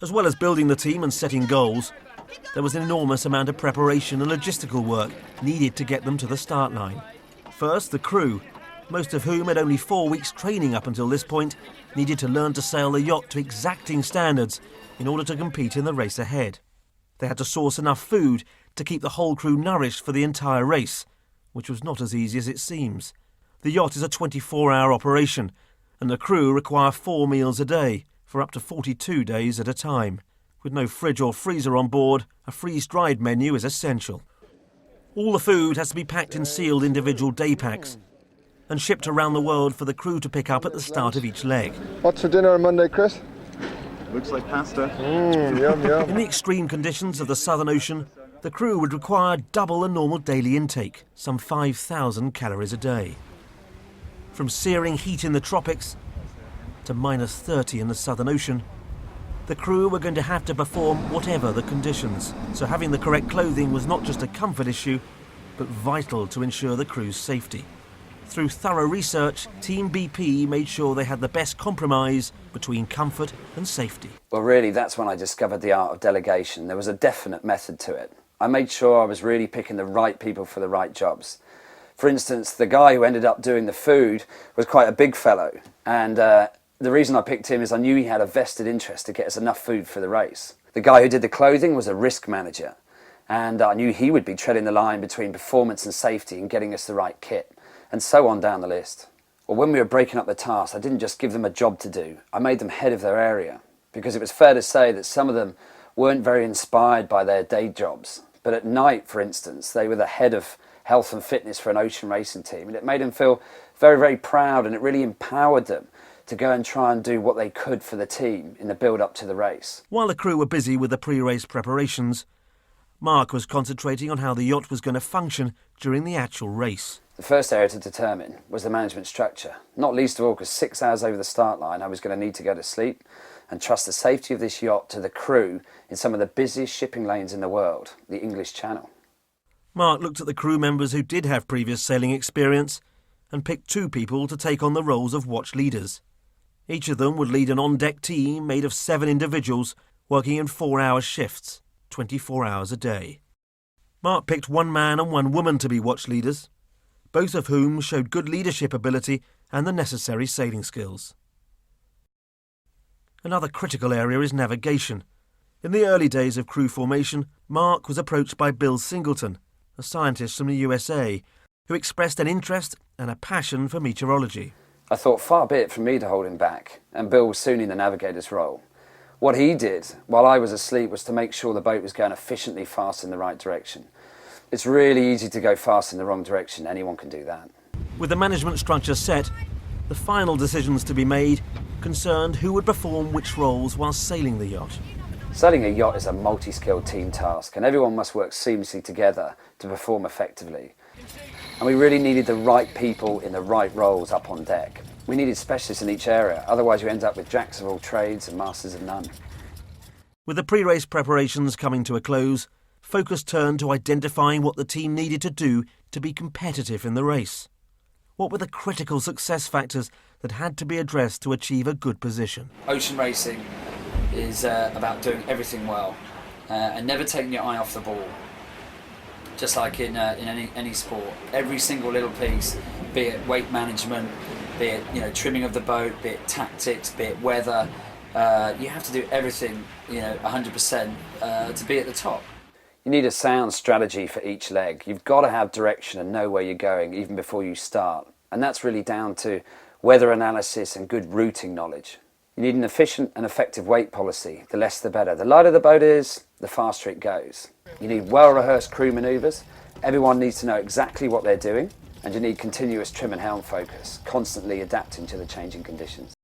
As well as building the team and setting goals, there was an enormous amount of preparation and logistical work needed to get them to the start line. First, the crew, most of whom had only 4 weeks training up until this point, needed to learn to sail the yacht to exacting standards in order to compete in the race ahead. They had to source enough food to keep the whole crew nourished for the entire race, which was not as easy as it seems. The yacht is a 24-hour operation, and the crew require 4 meals a day for up to 42 days at a time. With no fridge or freezer on board, a freeze-dried menu is essential. All the food has to be packed in sealed individual day packs and shipped around the world for the crew to pick up at the start of each leg. What's for dinner on Monday, Chris? Looks like pasta. Yum, yum. In the extreme conditions of the Southern Ocean, the crew would require double the normal daily intake, some 5,000 calories a day. From searing heat in the tropics to minus 30 in the Southern Ocean, the crew were going to have to perform whatever the conditions. So having the correct clothing was not just a comfort issue, but vital to ensure the crew's safety. Through thorough research, Team BP made sure they had the best compromise between comfort and safety. Well, really, that's when I discovered the art of delegation. There was a definite method to it. I made sure I was really picking the right people for the right jobs. For instance, the guy who ended up doing the food was quite a big fellow, and the reason I picked him is I knew he had a vested interest to get us enough food for the race. The guy who did the clothing was a risk manager, and I knew he would be treading the line between performance and safety and getting us the right kit, and so on down the list. Well, when we were breaking up the tasks, I didn't just give them a job to do, I made them head of their area, because it was fair to say that some of them weren't very inspired by their day jobs. But at night, for instance, they were the head of health and fitness for an ocean racing team, and it made them feel very, very proud, and it really empowered them to go and try and do what they could for the team in the build-up to the race. While the crew were busy with the pre-race preparations, Mark was concentrating on how the yacht was going to function during the actual race. The first area to determine was the management structure, not least of all because 6 hours over the start line I was going to need to go to sleep and trust the safety of this yacht to the crew in some of the busiest shipping lanes in the world, the English Channel. Mark looked at the crew members who did have previous sailing experience and picked 2 people to take on the roles of watch leaders. Each of them would lead an on-deck team made of 7 individuals working in 4-hour shifts, 24 hours a day. Mark picked 1 man and 1 woman to be watch leaders, both of whom showed good leadership ability and the necessary sailing skills. Another critical area is navigation. In the early days of crew formation, Mark was approached by Bill Singleton, a scientist from the USA, who expressed an interest and a passion for meteorology. I thought far be it from me to hold him back, and Bill was soon in the navigator's role. What he did while I was asleep was to make sure the boat was going efficiently fast in the right direction. It's really easy to go fast in the wrong direction, anyone can do that. With the management structure set, the final decisions to be made concerned who would perform which roles while sailing the yacht. Sailing a yacht is a multi-skilled team task, and everyone must work seamlessly together to perform effectively. And we really needed the right people in the right roles up on deck. We needed specialists in each area, otherwise you end up with jacks of all trades and masters of none. With the pre-race preparations coming to a close, focus turned to identifying what the team needed to do to be competitive in the race. What were the critical success factors that had to be addressed to achieve a good position? Ocean racing is about doing everything well and never taking your eye off the ball. Just like in any sport, every single little piece, be it weight management, be it trimming of the boat, be it tactics, be it weather, you have to do everything 100% to be at the top. You need a sound strategy for each leg. You've got to have direction and know where you're going even before you start, and that's really down to weather analysis and good routing knowledge. You need an efficient and effective weight policy. The less the better. The lighter the boat is, the faster it goes. You need well-rehearsed crew manoeuvres. Everyone needs to know exactly what they're doing, and you need continuous trim and helm focus, constantly adapting to the changing conditions.